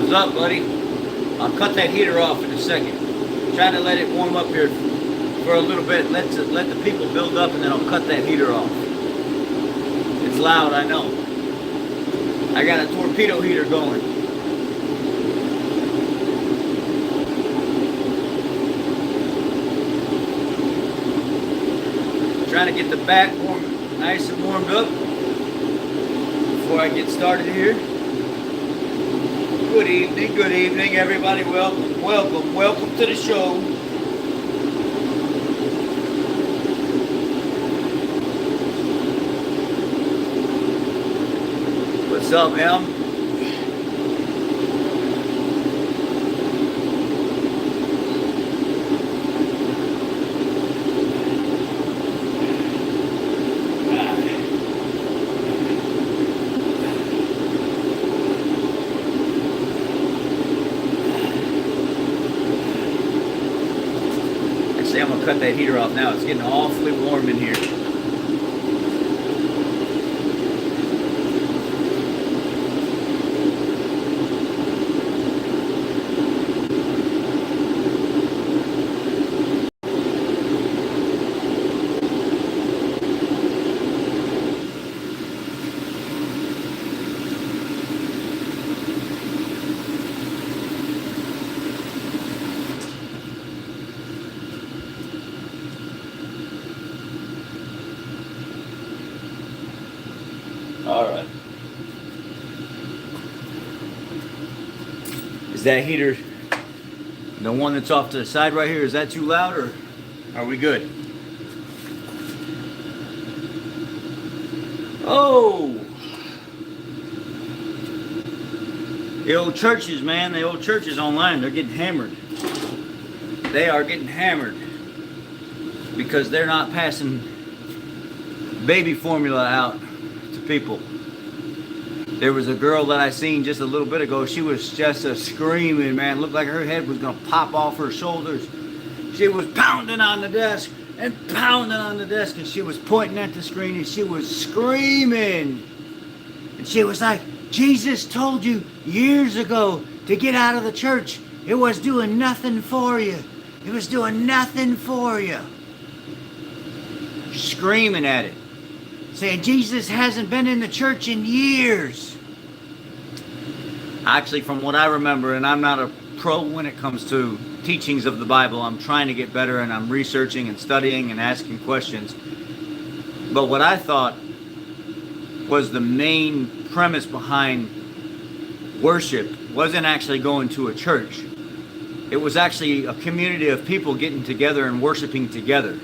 What's up, buddy? I'll cut that heater off in a second. Trying to let it warm up here for a little bit. Let the people build up, and then I'll cut that heater off. It's loud, I know. I got a torpedo heater going. Trying to get the back warm, nice and warmed up before I get started here. Good evening, everybody. Welcome to the show. What's up, Em? I'm gonna cut that heater off now. It's getting awfully warm in here. All right. Is that heater, the one that's off to the side right here, is that too loud, or are we good? Oh! The old churches, man, the old churches online, they're getting hammered. They are getting hammered because they're not passing baby formula out to people. There was a girl that I seen just a little bit ago. She was just a screaming, man. Looked like her head was gonna pop off her shoulders. She was pounding on the desk and pounding on the desk, and she was pointing at the screen and she was screaming. And she was like, Jesus told you years ago to get out of the church. It was doing nothing for you. It was doing nothing for you. Screaming at it, saying Jesus hasn't been in the church in years. Actually, from what I remember, and I'm not a pro when it comes to teachings of the Bible, I'm trying to get better, and I'm researching and studying and asking questions. But what I thought was the main premise behind worship wasn't actually going to a church. It was actually a community of people getting together and worshiping together.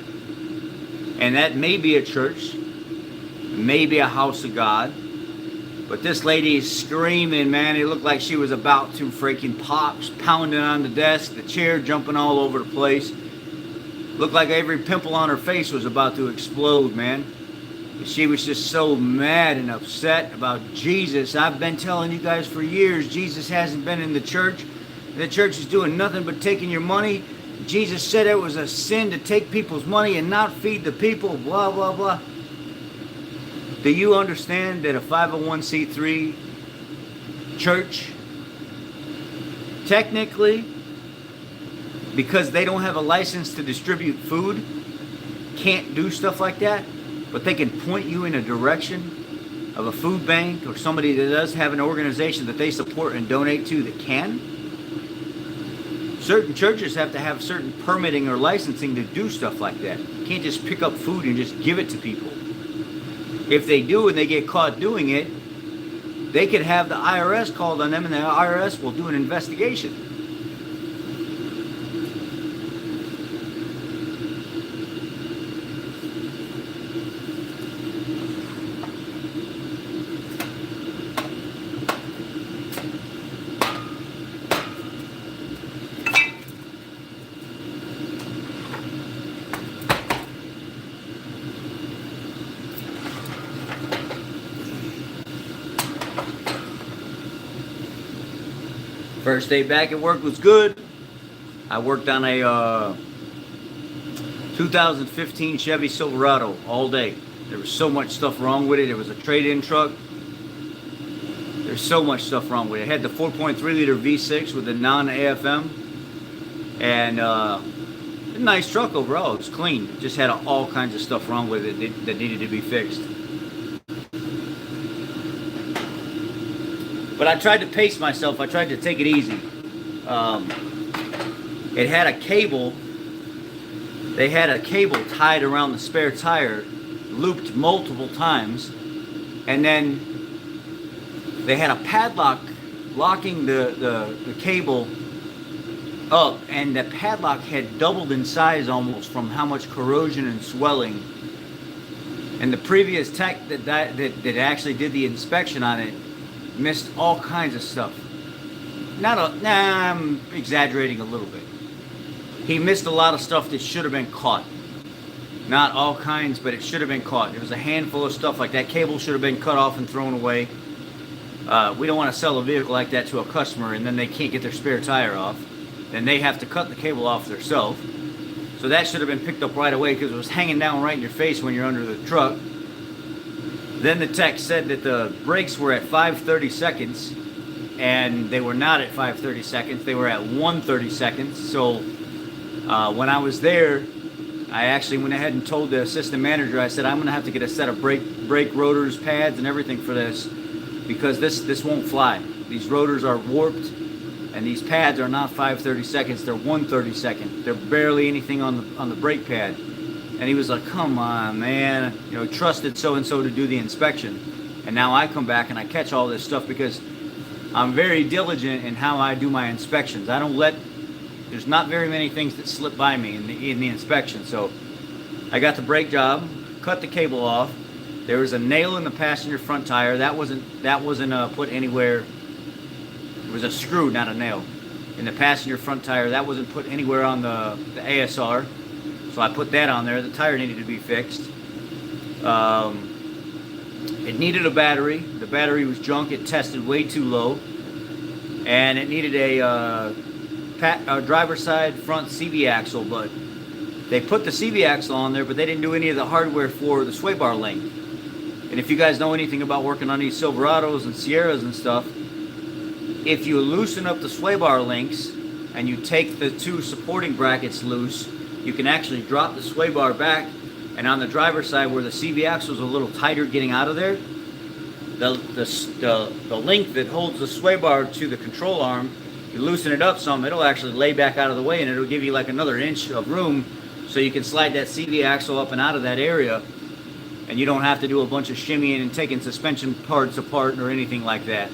And that may be a church, maybe a house of God. But this lady is screaming, man. It looked like she was about to freaking pop, pounding on the desk, the chair jumping all over the place. Looked like every pimple on her face was about to explode, man. She was just so mad and upset about Jesus. I've been telling you guys for years, Jesus hasn't been in the church. The church is doing nothing but taking your money. Jesus said it was a sin to take people's money and not feed the people, blah, blah, blah. Do you understand that a 501c3 church, technically, because they don't have a license to distribute food, can't do stuff like that, but they can point you in a direction of a food bank or somebody that does have an organization that they support and donate to that can? Certain churches have to have certain permitting or licensing to do stuff like that. You can't just pick up food and just give it to people. If they do and they get caught doing it, they could have the IRS called on them, and the IRS will do an investigation. First day back at work was good. I worked on a 2015 Chevy Silverado all day. There was so much stuff wrong with it. It was a trade-in truck. There's so much stuff wrong with it. It had the 4.3 liter V6 with the non-AFM, and a nice truck overall. It was clean. It just had all kinds of stuff wrong with it that needed to be fixed. But I tried to pace myself. I tried to take it easy. It had a cable. They had a cable tied around the spare tire, looped multiple times, and then they had a padlock locking the cable up, and the padlock had doubled in size almost from how much corrosion and swelling. And the previous tech that actually did the inspection on it missed all kinds of stuff. I'm exaggerating a little bit. He missed a lot of stuff that should have been caught. Not all kinds, but it should have been caught. There was a handful of stuff like that. Cable should have been cut off and thrown away. We don't want to sell a vehicle like that to a customer and then they can't get their spare tire off. Then they have to cut the cable off themselves. So that should have been picked up right away because it was hanging down right in your face when you're under the truck. Then the tech said that the brakes were at 530 seconds, and they were not at 530 seconds. They were at 130 seconds. So when I was there, I actually went ahead and told the assistant manager, I said, I'm going to have to get a set of brake rotors, pads, and everything for this because this won't fly. These rotors are warped, and these pads are not 530 seconds. They're 130 seconds. They're barely anything on the brake pad. And he was like, come on, man. You know, trusted so-and-so to do the inspection. And now I come back and I catch all this stuff because I'm very diligent in how I do my inspections. I don't there's not very many things that slip by me in the inspection. So I got the brake job, cut the cable off. There was a nail in the passenger front tire. That wasn't put anywhere. It was a screw, not a nail. In the passenger front tire, that wasn't put anywhere on the ASR. So I put that on there. The tire needed to be fixed. It needed a battery. The battery was junk. It tested way too low. And it needed a driver's side front CV axle. But they put the CV axle on there, but they didn't do any of the hardware for the sway bar link. And if you guys know anything about working on these Silverados and Sierras and stuff, if you loosen up the sway bar links and you take the two supporting brackets loose, you can actually drop the sway bar back, and on the driver's side where the CV axle is a little tighter getting out of there, the link that holds the sway bar to the control arm, you loosen it up some, it'll actually lay back out of the way, and it'll give you like another inch of room so you can slide that CV axle up and out of that area, and you don't have to do a bunch of shimmying and taking suspension parts apart or anything like that.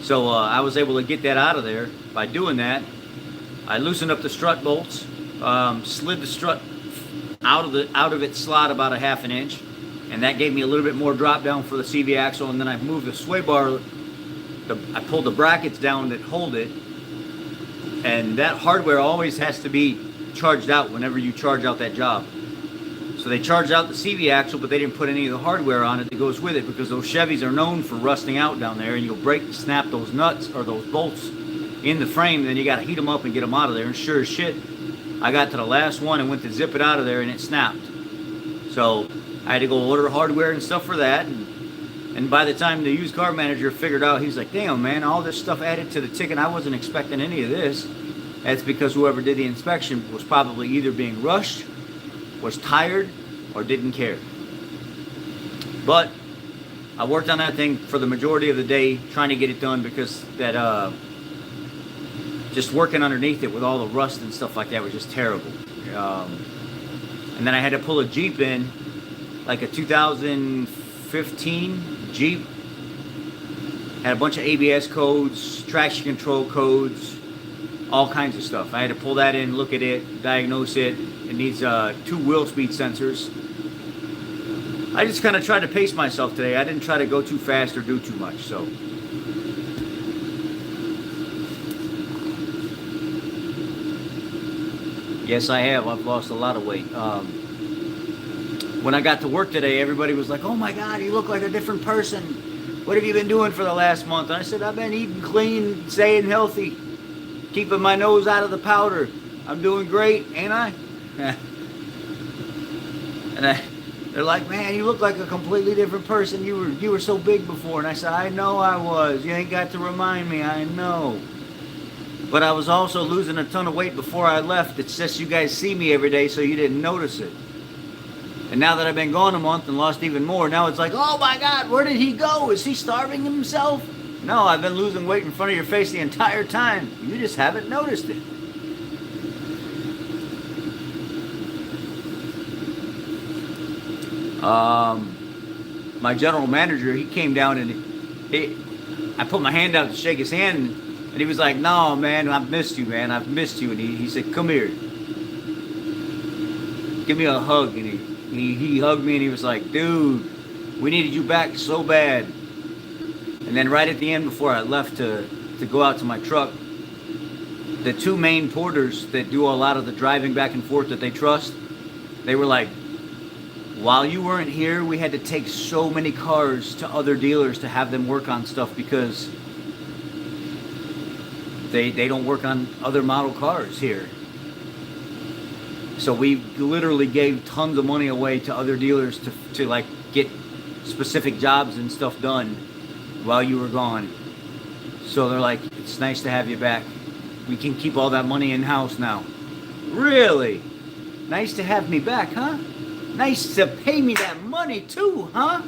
So I was able to get that out of there by doing that. I loosened up the strut bolts. Slid the strut out of its slot about a half an inch, and that gave me a little bit more drop down for the CV axle. And then I moved the sway bar. I pulled the brackets down that hold it, and that hardware always has to be charged out whenever you charge out that job. So they charged out the CV axle, but they didn't put any of the hardware on it that goes with it because those Chevys are known for rusting out down there, and you'll snap those nuts or those bolts in the frame. Then you got to heat them up and get them out of there. And sure as shit, I got to the last one and went to zip it out of there and it snapped. So I had to go order hardware and stuff for that. And by the time the used car manager figured out, he's like, damn, man, all this stuff added to the ticket. I wasn't expecting any of this. That's because whoever did the inspection was probably either being rushed, was tired, or didn't care. But I worked on that thing for the majority of the day trying to get it done because that just working underneath it with all the rust and stuff like that was just terrible. And then I had to pull a Jeep in, like a 2015 Jeep. Had a bunch of ABS codes, traction control codes, all kinds of stuff. I had to pull that in, look at it, diagnose it. It needs 2 wheel speed sensors. I just kind of tried to pace myself today. I didn't try to go too fast or do too much, so. Yes, I have. I've lost a lot of weight. When I got to work today, everybody was like, oh my God, you look like a different person. What have you been doing for the last month? And I said, I've been eating clean, staying healthy, keeping my nose out of the powder. I'm doing great, ain't I? And They're like, man, you look like a completely different person. You were so big before. And I said, I know I was. You ain't got to remind me. I know. But I was also losing a ton of weight before I left. It's just you guys see me every day, so you didn't notice it. And now that I've been gone a month and lost even more, now it's like, oh my God, where did he go? Is he starving himself? No, I've been losing weight in front of your face the entire time. You just haven't noticed it. My general manager, he came down and I put my hand out to shake his hand, and he was like, no, man, I've missed you, man. I've missed you. And he said, come here. Give me a hug. And he hugged me, and he was like, dude, we needed you back so bad. And then right at the end, before I left to go out to my truck, the two main porters that do a lot of the driving back and forth that they trust, they were like, while you weren't here, we had to take so many cars to other dealers to have them work on stuff because they don't work on other model cars here. So we literally gave tons of money away to other dealers to like get specific jobs and stuff done while you were gone. So they're like, it's nice to have you back. We can keep all that money in-house now. Really? Nice to have me back, huh? Nice to pay me that money too, huh?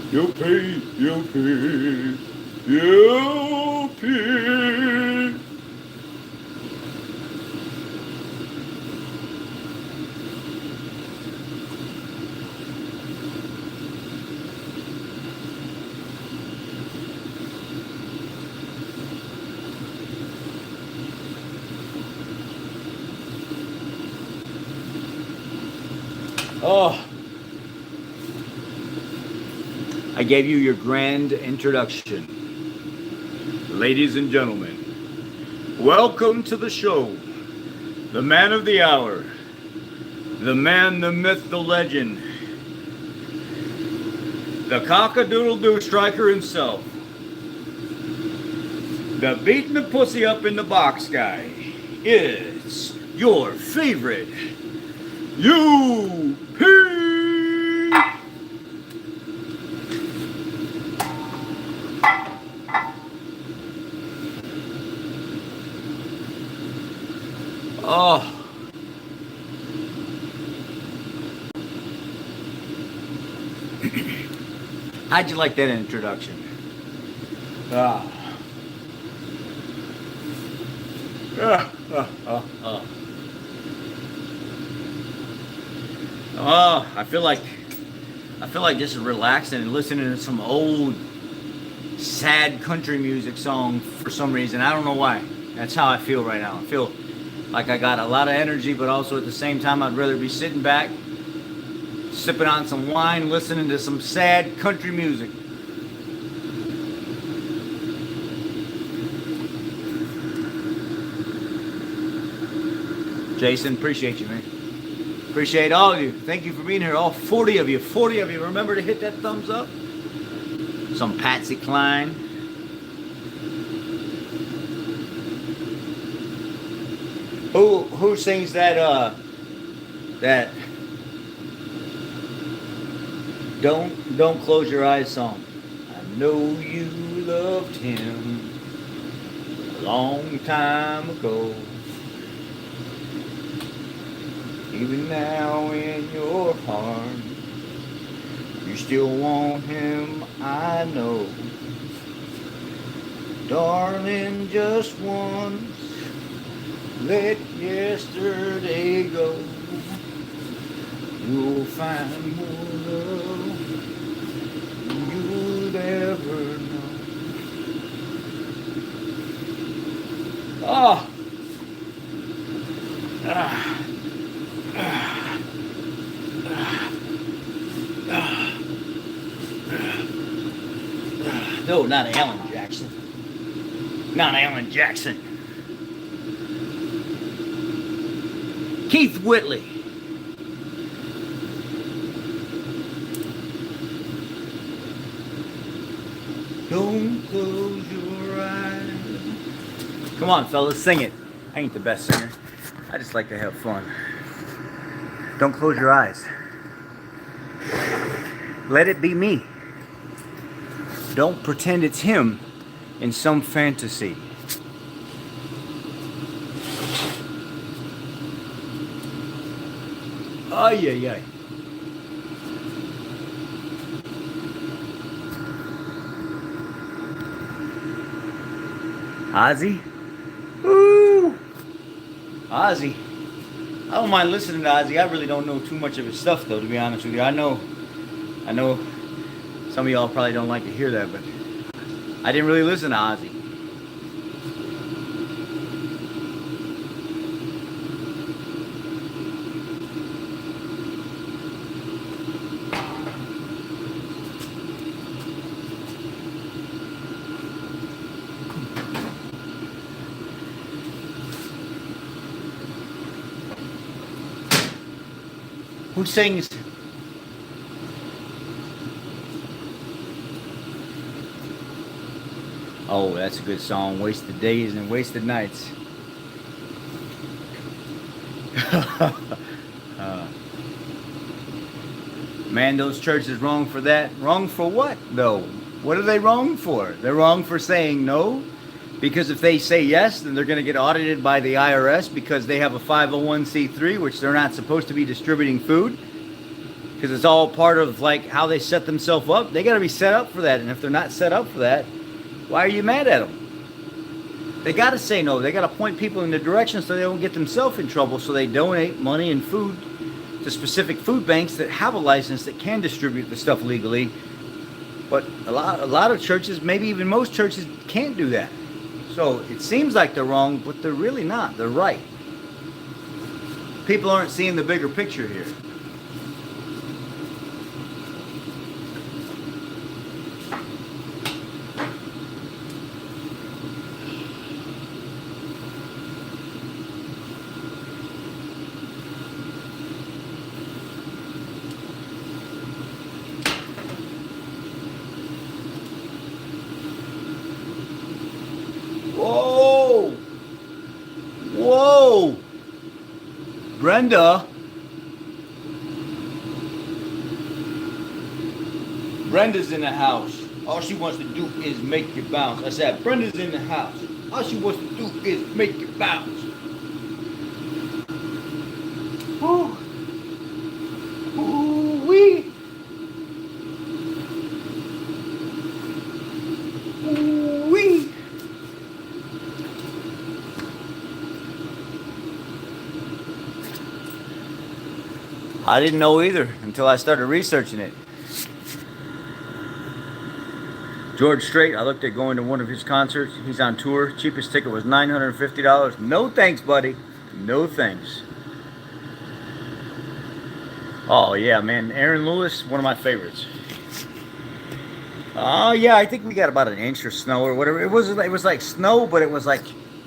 Yippee, yippee, yippee. Oh. I gave you your grand introduction. Ladies and gentlemen, welcome to the show. The man of the hour. The man, the myth, the legend. The cock-a-doodle-doo striker himself. The beating the pussy up in the box guy is your favorite UP. Oh. How'd you like that introduction? Ah. Oh, I feel like just relaxing and listening to some old sad country music song for some reason. I don't know why. That's how I feel right now. I feel like I got a lot of energy, but also at the same time I'd rather be sitting back, sipping on some wine, listening to some sad country music. Jason, appreciate you, man. Appreciate all of you. Thank you for being here. All 40 of you. 40 of you. Remember to hit that thumbs up. Some Patsy Cline. Who sings that that Don't Close Your Eyes song? I know you loved him a long time ago. Even now in your heart, you still want him, I know. Darling, just once, let yesterday go. You'll find more love than you'll ever know. Oh. No, not Alan Jackson. Not Alan Jackson. Keith Whitley. Don't close your eyes. Come on, fellas, sing it. I ain't the best singer. I just like to have fun. Don't close your eyes. Let it be me. Don't pretend it's him in some fantasy. Ay, ay, ay. Ozzy? Ooh! Ozzy. I don't mind listening to Ozzy. I really don't know too much of his stuff, though, to be honest with you. I know some of y'all probably don't like to hear that, but I didn't really listen to Ozzy. Who sings? Oh, that's a good song. Wasted Days and Wasted Nights. Man, those churches wrong for that. Wrong for what, though? What are they wrong for? They're wrong for saying no. Because if they say yes, then they're going to get audited by the IRS because they have a 501c3, which they're not supposed to be distributing food. Because it's all part of like how they set themselves up. They got to be set up for that. And if they're not set up for that, why are you mad at them? They got to say no. They got to point people in the direction so they don't get themselves in trouble. So they donate money and food to specific food banks that have a license that can distribute the stuff legally. But a lot of churches, maybe even most churches, can't do that. So it seems like they're wrong, but they're really not. They're right. People aren't seeing the bigger picture here. Whoa! Whoa! Brenda! Brenda's in the house. All she wants to do is make you bounce. I said, Brenda's in the house. All she wants to do is make you bounce. Ooh. Ooh-wee. Ooh-wee. I didn't know either until I started researching it. George Strait, I looked at going to one of his concerts. He's on tour. Cheapest ticket was $950. No thanks, buddy. No thanks. Oh, yeah, man. Aaron Lewis, one of my favorites. Oh, yeah, I think we got about an inch of snow or whatever. It was like snow, but it was like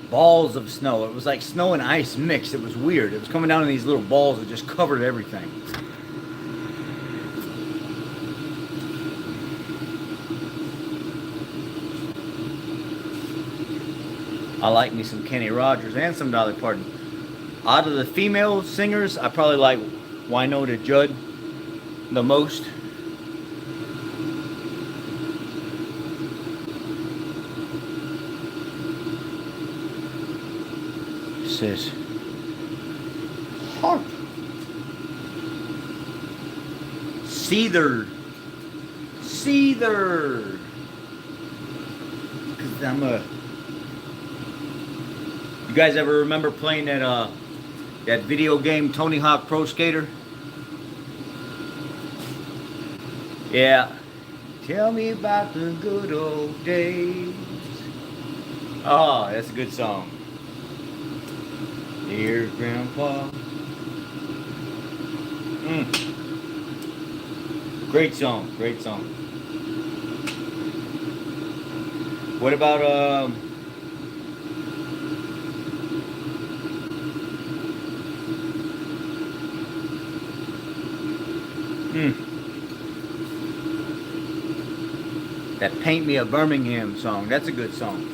balls of snow. It was like snow and ice mixed. It was weird. It was coming down in these little balls that just covered everything. I like me some Kenny Rogers and some Dolly Parton. Out of the female singers, I probably like Wynonna Judd the most. Says harp. Seether. Cause I'm a. You guys ever remember playing that video game Tony Hawk Pro Skater? Yeah. Tell me about the good old days. Oh, that's a good song. Here's Grandpa. Great song, great song. What about that "Paint Me a Birmingham" song? That's a good song.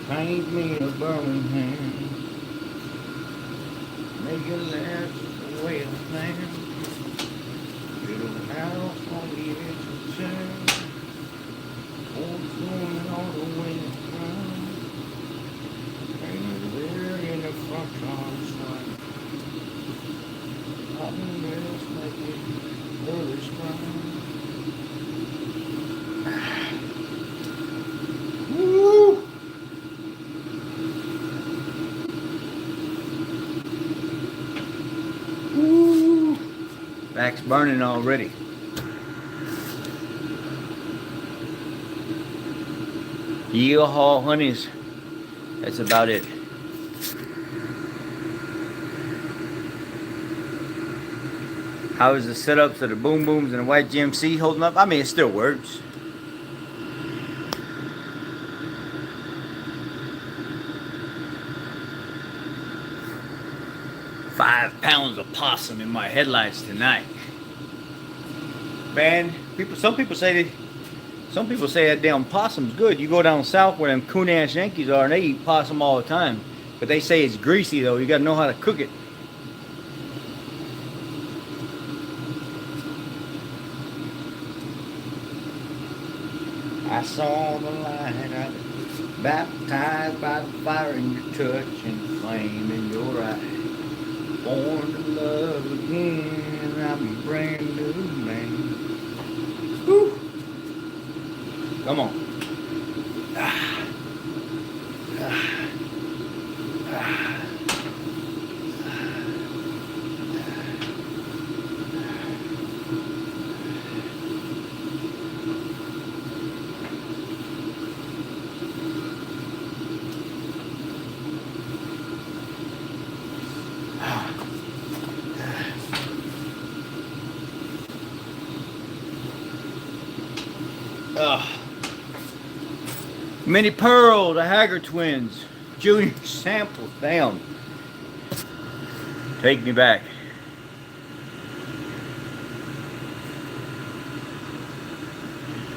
Paint me a Birmingham, make it last the way I plan. Little house on the edge of town, old going all the way around. And we're in the front yard slide. Cotton rails make it early spring. Woo! Woo! Back's burning already. Yeehaw, honeys. That's about it. How is the setups of the boom booms and the white GMC holding up? I mean, it still works. £5 of possum in my headlights tonight. Man, some people say that damn possum's good. You go down south where them coon ass Yankees are and they eat possum all the time. But they say it's greasy though. You gotta know how to cook it. I saw the light, I was baptized by the fire in your touch and flame in your eye. Born to love again, I'm a brand new man. Woo! Come on. Ah. Ah. Ah. Minnie Pearl, the Haggard twins, Junior Samples, damn. Take me back.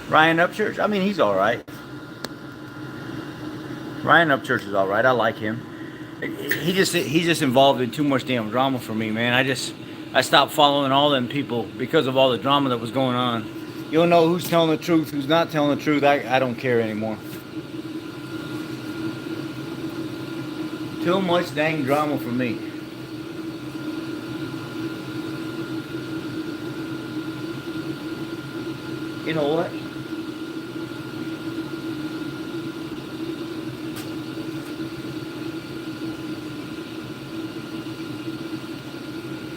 Ryan Upchurch, I mean, he's alright. Ryan Upchurch is alright, I like him. He's just involved in too much damn drama for me, man. I stopped following all them people because of all the drama that was going on. You don't know who's telling the truth, who's not telling the truth. I don't care anymore. Too much dang drama for me. You know what?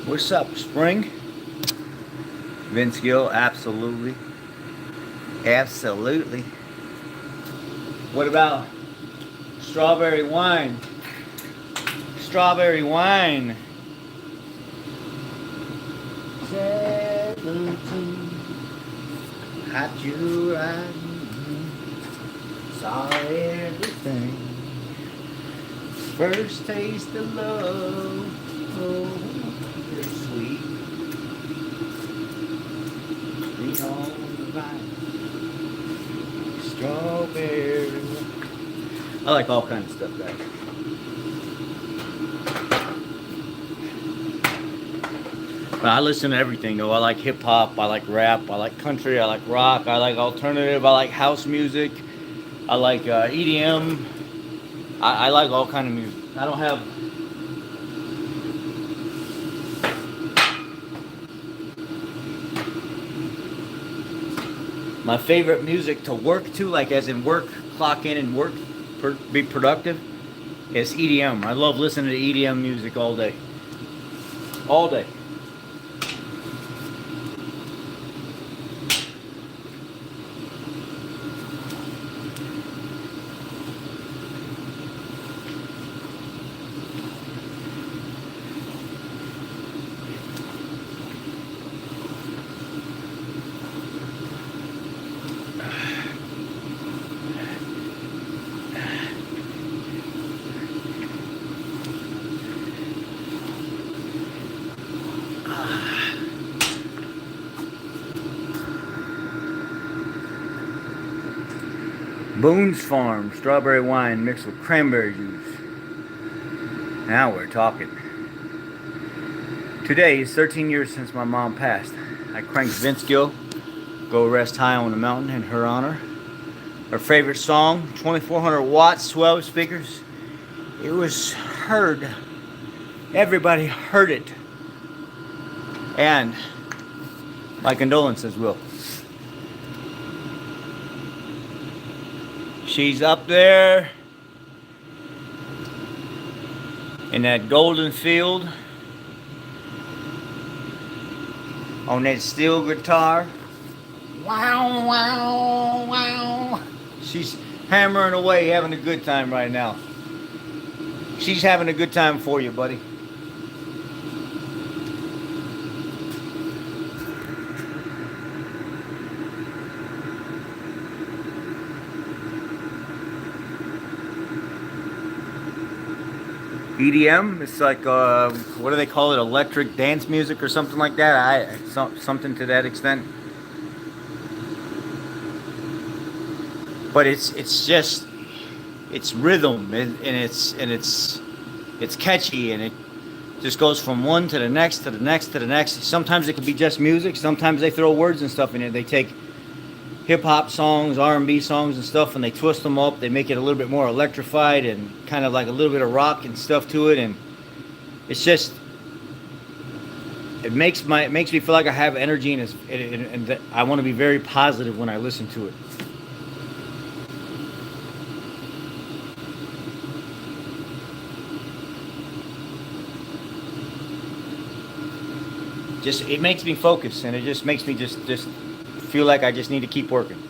What's up, Spring? Vince Gill, absolutely. Absolutely. What about strawberry wine? Strawberry wine. 17. Had you right. Saw everything. First taste of love. Oh, you're sweet. Be on the vine. Strawberry. I like all kinds of stuff, guys. But I listen to everything though. I like hip hop, I like rap, I like country, I like rock, I like alternative, I like house music, I like EDM. I like all kind of music. I don't have. My favorite music to work to, like as in work, clock in and work, be productive, is EDM. I love listening to EDM music all day. All day. Boone's Farm strawberry wine mixed with cranberry juice. Now we're talking. Today is 13 years since my mom passed. I cranked Vince Gill, Go Rest High on the Mountain, in her honor. Her favorite song, 2400 watts, 12 speakers. It was heard. Everybody heard it. And my condolences, Will. She's up there in that golden field on that steel guitar. Wow, wow, wow. She's hammering away, having a good time right now. She's having a good time for you, buddy. EDM, it's like, what do they call it? Electric dance music or something like that? Something to that extent. But it's just, it's rhythm and it's catchy, and it just goes from one to the next to the next to the next. Sometimes it could be just music. Sometimes they throw words and stuff in it. They take hip hop songs, R&B songs and stuff, and they twist them up. They make it a little bit more electrified and kind of like a little bit of rock and stuff to it, and it's just, it makes me feel like I have energy, and I want to be very positive when I listen to it. It makes me focus, and it just makes me just feel like I just need to keep working.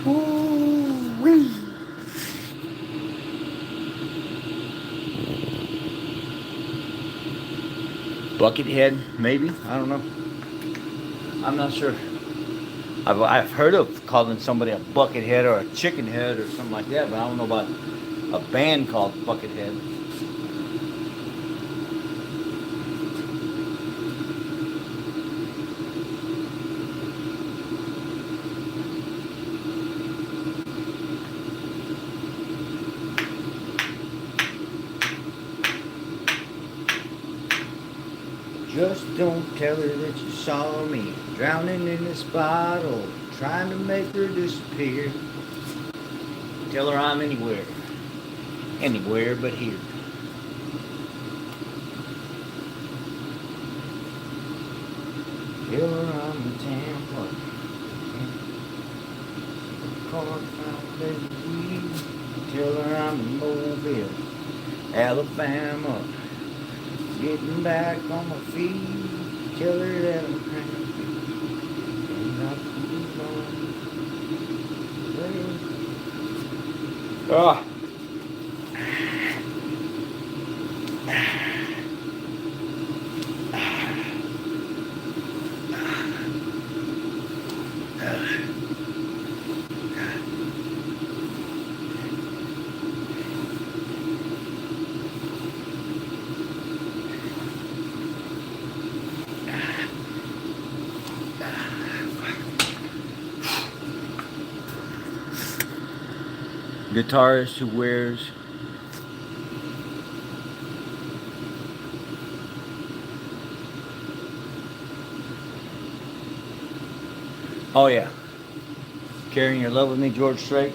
Ooh-wee. Buckethead, maybe? I don't know. I'm not sure. I've heard of calling somebody a buckethead or a chicken head or something like that, but I don't know about a band called Buckethead. Just don't tell her that you saw me drowning in this bottle, trying to make her disappear. Tell her I'm anywhere but here. Tell her I'm in Tampa, tell her I'm in Mobile, Alabama. Getting back on my feet, tell her that I'm crazy, and not to move on. Ah. Guitarist who wears oh yeah, Carrying Your Love With Me, George Strait.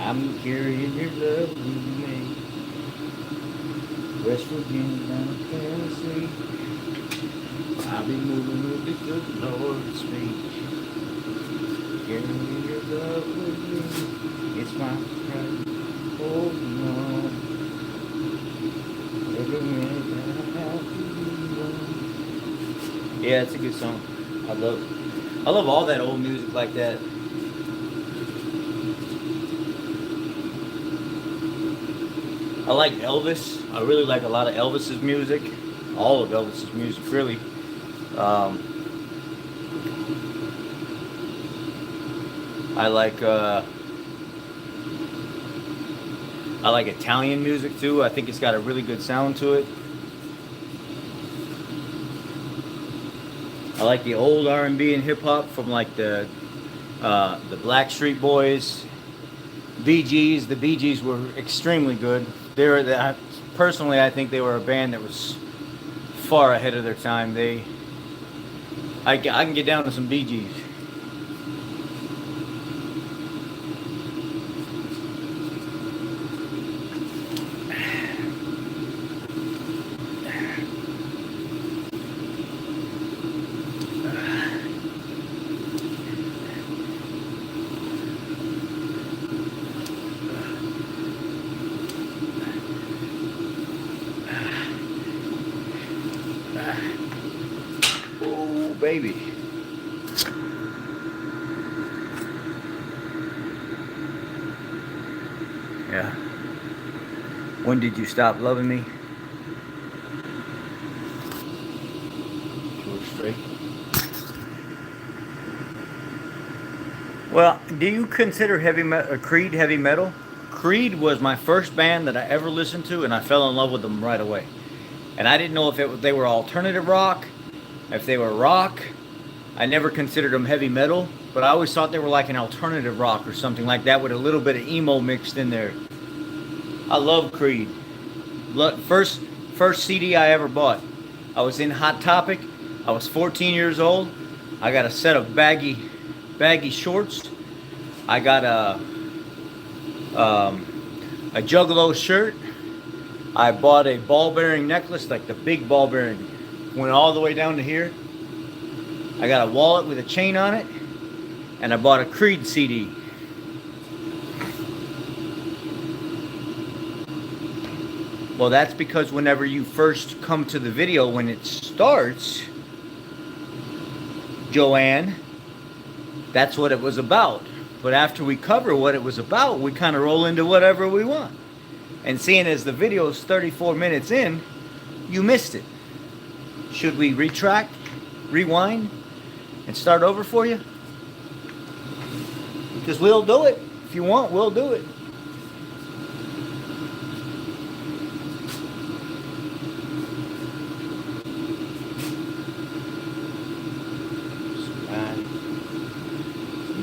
I'm carrying your love with me. West Virginia down to Tennessee. I'll be moving with the good Lord's speed. Carrying your love with me. It's my pride. Holding on. Every minute that I have to be on. Yeah, it's a good song. I love all that old music like that. I like Elvis. I really like a lot of Elvis's music. All of Elvis's music, really. Um, I like Italian music too. I think it's got a really good sound to it. I like the old R&B and hip hop from like the Blackstreet Boys, Bee Gees. The Bee Gees were extremely good. Personally, I think they were a band that was far ahead of their time. I can get down to some Bee Gees. Oh, baby. Yeah. When did you stop loving me? George Strait. Well, do you consider Creed heavy metal? Creed was my first band that I ever listened to, and I fell in love with them right away. And I didn't know if they were alternative rock, if they were rock. I never considered them heavy metal, but I always thought they were like an alternative rock or something like that with a little bit of emo mixed in there. I love Creed. First CD I ever bought. I was in Hot Topic. I was 14 years old. I got a set of baggy shorts. I got a Juggalo shirt. I bought a ball bearing necklace, like the big ball bearing, went all the way down to here. I got a wallet with a chain on it, and I bought a Creed CD. Well, that's because whenever you first come to the video, when it starts, Joanne, that's what it was about. But after we cover what it was about, we kind of roll into whatever we want. And seeing as the video is 34 minutes in, you missed it. Should we retract, rewind, and start over for you? Because we'll do it. If you want, we'll do it.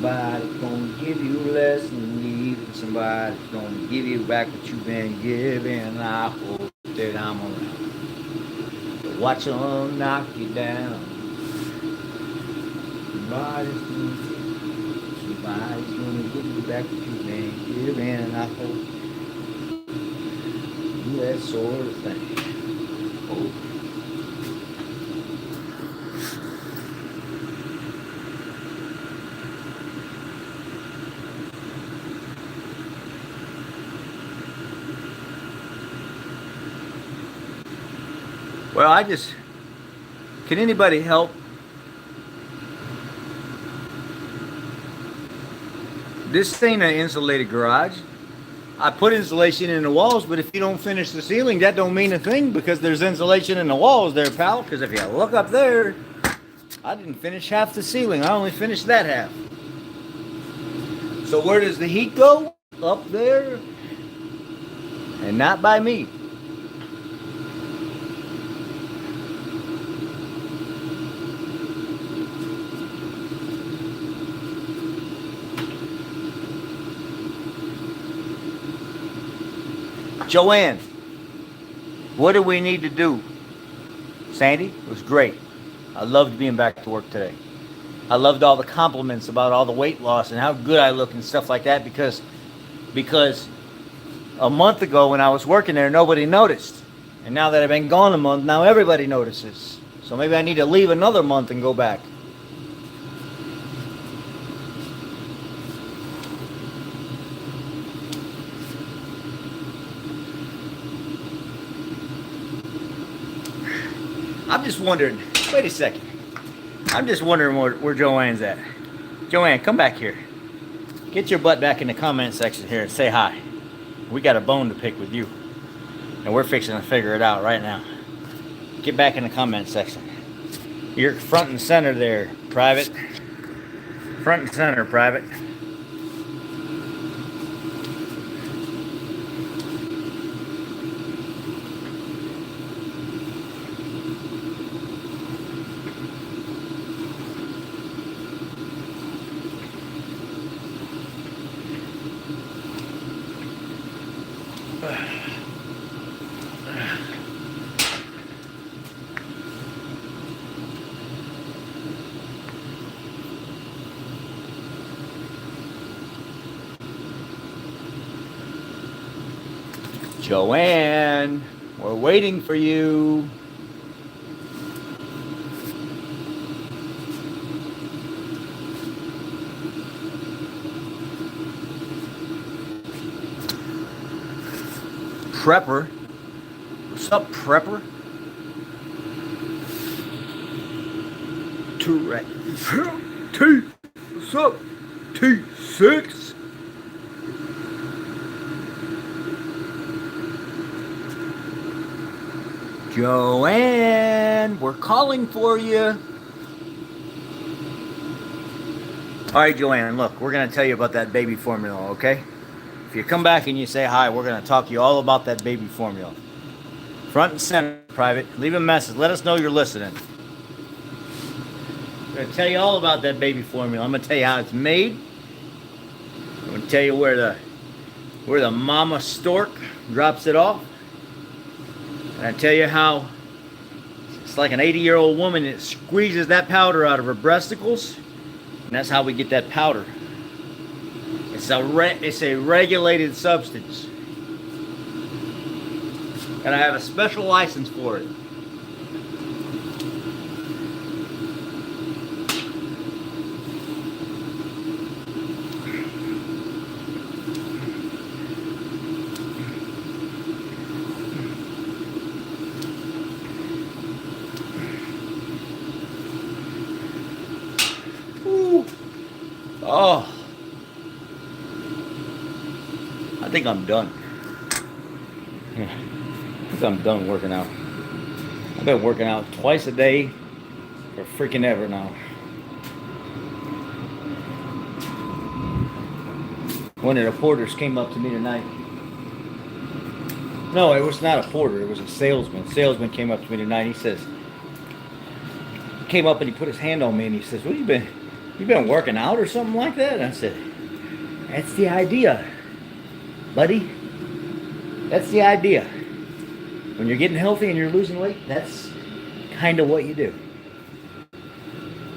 Somebody's gonna give you a lesson, leaving. Somebody's gonna give you back what you've been given. I hope that I'm around to watch them knock you down. Somebody's gonna give you back what you've been given. I hope you do that sort of thing. Oh. Well, can anybody help? This ain't an insulated garage. I put insulation in the walls, but if you don't finish the ceiling, that don't mean a thing because there's insulation in the walls there, pal. Because if you look up there, I didn't finish half the ceiling. I only finished that half. So where does the heat go? Up there, and not by me. Joanne, what do we need to do? Sandy, it was great. I loved being back to work today. I loved all the compliments about all the weight loss and how good I look and stuff like that because because a month ago when I was working there, nobody noticed. And now that I've been gone a month, now everybody notices. So maybe I need to leave another month and go back. I'm just wondering, wait a second. I'm just wondering where Joanne's at. Joanne, come back here. Get your butt back in the comment section here and say hi. We got a bone to pick with you. And we're fixing to figure it out right now. Get back in the comment section. You're front and center there, Private. Front and center, Private. Joanne, we're waiting for you. Prepper. What's up, Prepper? What's up, T6? Joanne, we're calling for you. All right, Joanne, look, we're going to tell you about that baby formula, okay? If you come back and you say hi, we're going to talk to you all about that baby formula. Front and center, Private. Leave a message. Let us know you're listening. I'm going to tell you all about that baby formula. I'm going to tell you how it's made. I'm going to tell you where the mama stork drops it off. And I tell you how it's like an 80-year-old woman that squeezes that powder out of her breasticles, and that's how we get that powder. It's a regulated substance, and I have a special license for it. Oh, I think I'm done. I think I'm done working out. I've been working out twice a day for freaking ever now. One of the porters came up to me tonight. No, it was not a porter. It was a salesman. The salesman came up to me tonight. He says, came up and he put his hand on me and he says, "What, you been working out or something like that?" And I said, "That's the idea, buddy. That's the idea. When you're getting healthy and you're losing weight, that's kind of what you do."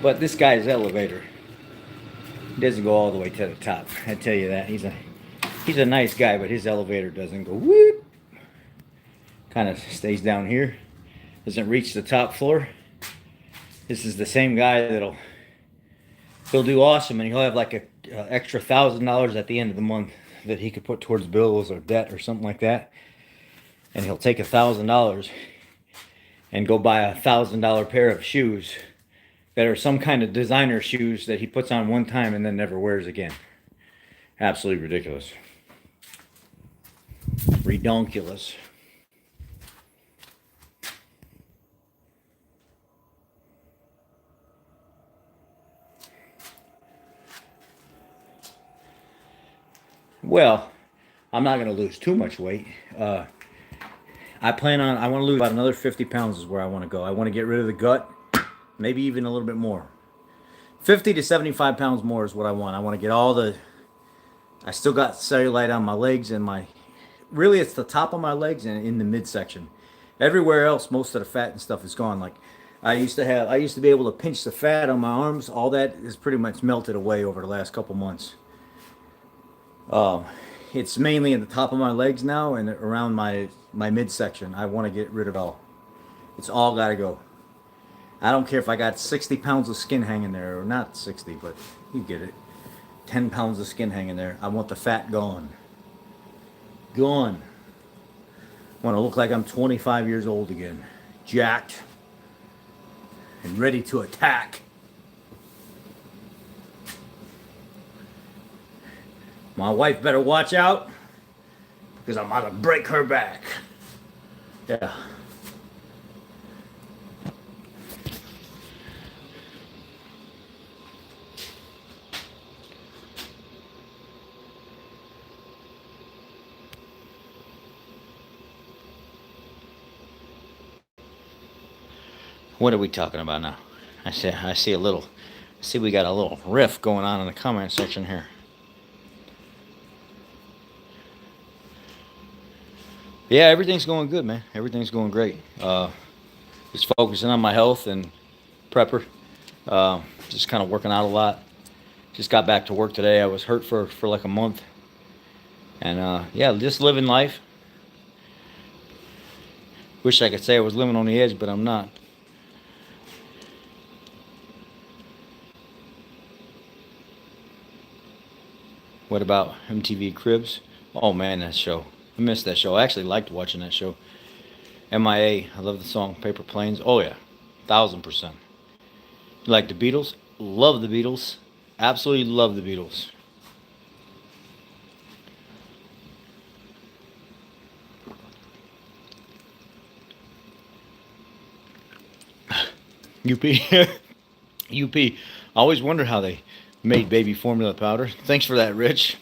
But this guy's elevator, he doesn't go all the way to the top. I tell you that. He's a nice guy, but his elevator doesn't go whoop. Kind of stays down here. Doesn't reach the top floor. This is the same guy he'll do awesome, and he'll have like a extra $1,000 at the end of the month that he could put towards bills or debt or something like that. And he'll take $1,000 and go buy a $1,000 pair of shoes that are some kind of designer shoes that he puts on one time and then never wears again. Absolutely ridiculous. Redonkulous. Well, I'm not going to lose too much weight. I want to lose about another 50 pounds is where I want to go. I want to get rid of the gut, maybe even a little bit more. 50 to 75 pounds more is what I want. I want to get I still got cellulite on my legs and really it's the top of my legs and in the midsection. Everywhere else, most of the fat and stuff is gone. Like I used to be able to pinch the fat on my arms. All that is pretty much melted away over the last couple months. It's mainly in the top of my legs now and around my midsection. I want to get rid of it all. It's all got to go. I don't care if I got 60 pounds of skin hanging there, or not 60, but you get it. 10 pounds of skin hanging there. I want the fat gone. Gone. I want to look like I'm 25 years old again. Jacked and ready to attack. My wife better watch out because I'm about to break her back. Yeah. What are we talking about now? I see we got a little riff going on in the comment section here. Yeah, everything's going good, man. Everything's going great. Just focusing on my health and prepper. Just kind of working out a lot. Just got back to work today. I was hurt for like a month. And yeah, just living life. Wish I could say I was living on the edge, but I'm not. What about MTV Cribs? Oh man, that show. I missed that show. I actually liked watching that show. MIA. I love the song Paper Planes. Oh yeah, 1000%. You like the Beatles? Love the Beatles. Absolutely love the Beatles. UP. UP. I always wonder how they made baby formula powder. Thanks for that, Rich.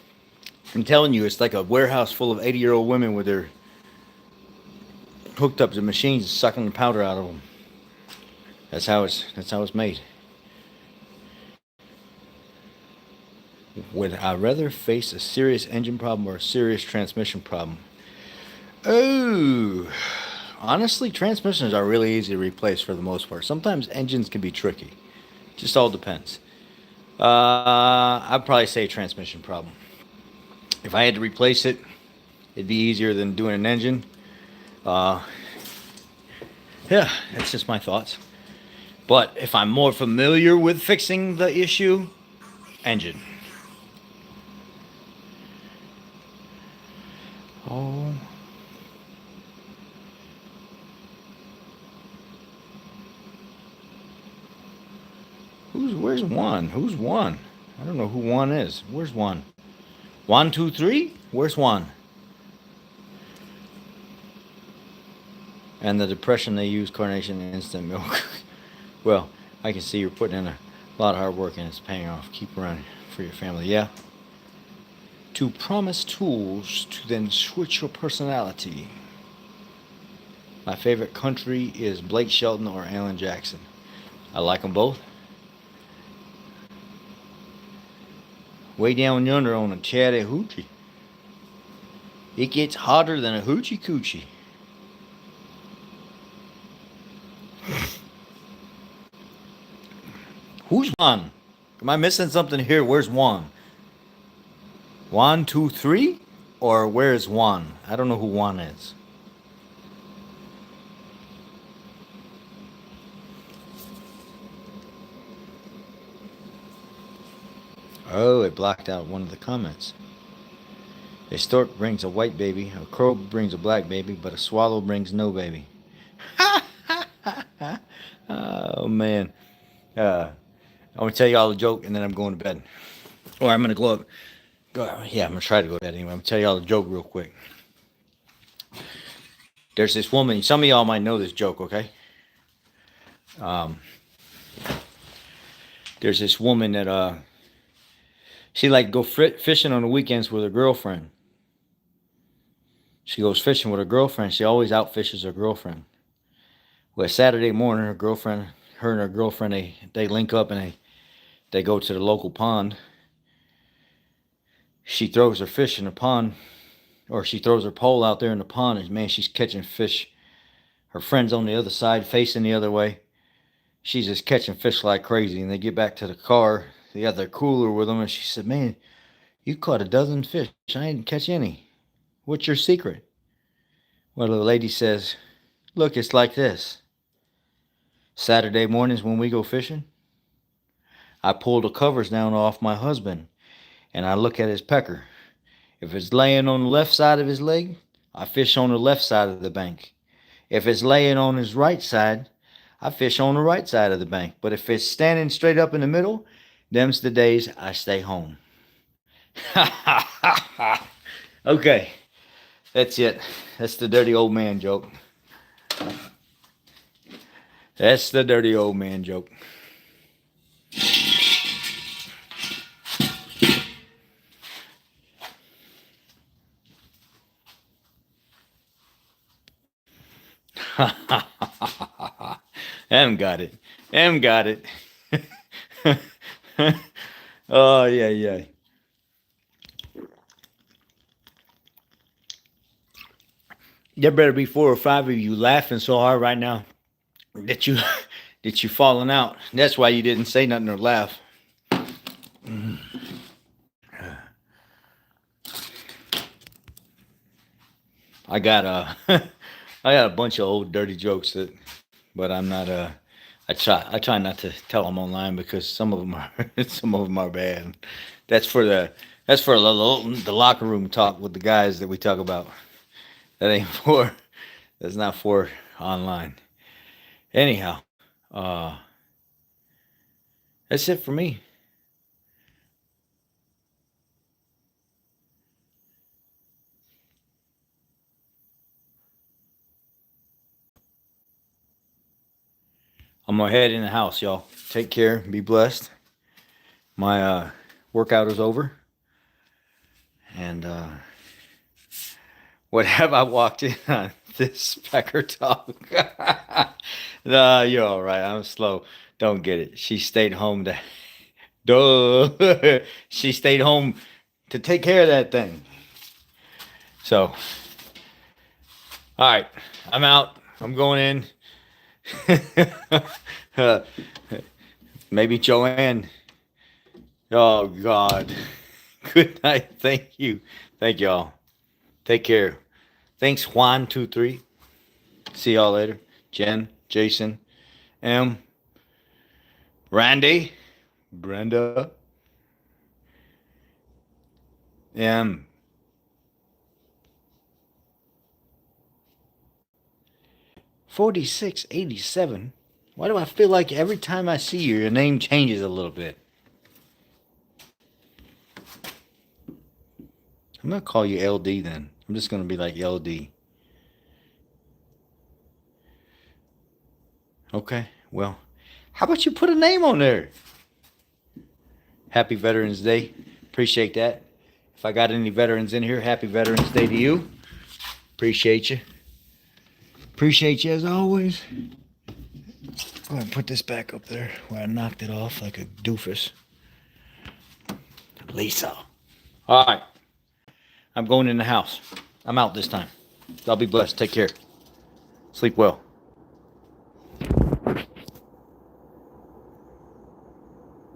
I'm telling you, it's like a warehouse full of 80-year-old women with their hooked up to machines sucking the powder out of them. That's how it's made. Would I rather face a serious engine problem or a serious transmission problem? Oh, honestly, transmissions are really easy to replace for the most part. Sometimes engines can be tricky. Just all depends. I'd probably say transmission problem. If I had to replace it, it'd be easier than doing an engine. Yeah, that's just my thoughts. But if I'm more familiar with fixing the issue, engine. Oh. Where's Juan? Who's Juan? I don't know who Juan is. Where's Juan? 1, 2, 3? Where's Juan? And the depression they use carnation and instant milk. Well, I can see you're putting in a lot of hard work and it's paying off. Keep running for your family. Yeah. To promise tools to then switch your personality. My favorite country is Blake Shelton or Alan Jackson. I like them both. Way down yonder on a Chattahoochee. It gets hotter than a hoochie coochie. Who's Juan? Am I missing something here? Where's Juan? 1, 2, 3? Or where's Juan? I don't know who Juan is. Oh, it blocked out one of the comments. A stork brings a white baby, a crow brings a black baby, but a swallow brings no baby. Oh, man. I'm going to tell you all a joke and then I'm going to bed. Or I'm going to go up. Yeah, I'm going to try to go to bed anyway. I'm going to tell you all a joke real quick. There's this woman. Some of y'all might know this joke, okay? There's this woman that she like to go fishing on the weekends with her girlfriend. She goes fishing with her girlfriend. She always outfishes her girlfriend. Well, Saturday morning, her and her girlfriend, they link up and they go to the local pond. She throws her fish in the pond, or she throws her pole out there in the pond, and man, she's catching fish. Her friend's on the other side, facing the other way. She's just catching fish like crazy, and they get back to the car. They got their cooler with them, and she said, man, You caught a dozen fish. I didn't catch any. What's your secret? Well, the lady says, look, it's like this. Saturday mornings when we go fishing, I pull the covers down off my husband and I look at his pecker. If it's laying on the left side of his leg, I fish on the left side of the bank. If it's laying on his right side, I fish on the right side of the bank. But if it's standing straight up in the middle, them's the days I stay home. Okay, that's it. That's the dirty old man joke. That's the dirty old man joke. Em got it. Em got it. Oh, yeah, yeah. There better be 4 or 5 of you laughing so hard right now that you that you falling out. That's why you didn't say nothing or laugh. I got I got a bunch of old dirty jokes but I'm not I try not to tell them online because some of them are bad. That's for the locker room talk with the guys that we talk about. That ain't for that's not for online. Anyhow, uh, that's it for me. I'm gonna head in the house, y'all. Take care. Be blessed. My workout is over, and what have I walked in on this pecker talk? Nah, you're all right. I'm slow. Don't get it. She stayed home to. Duh. She stayed home to take care of that thing. So, all right. I'm out. I'm going in. Maybe Joanne. Oh God. Good night. Thank you. Thank y'all. Take care. Thanks, Juan23. See y'all later. Jen, Jason, M, Randy, Brenda, M. 4687. Why do I feel like every time I see you, your name changes a little bit? I'm going to call you LD then. I'm just going to be like LD. Okay, well, how about you put a name on there? Happy Veterans Day. Appreciate that. If I got any veterans in here, happy Veterans Day to you. Appreciate you. Appreciate you as always. I'm going to put this back up there where I knocked it off like a doofus. Lisa. All right. I'm going in the house. I'm out this time. Y'all be blessed. Take care. Sleep well.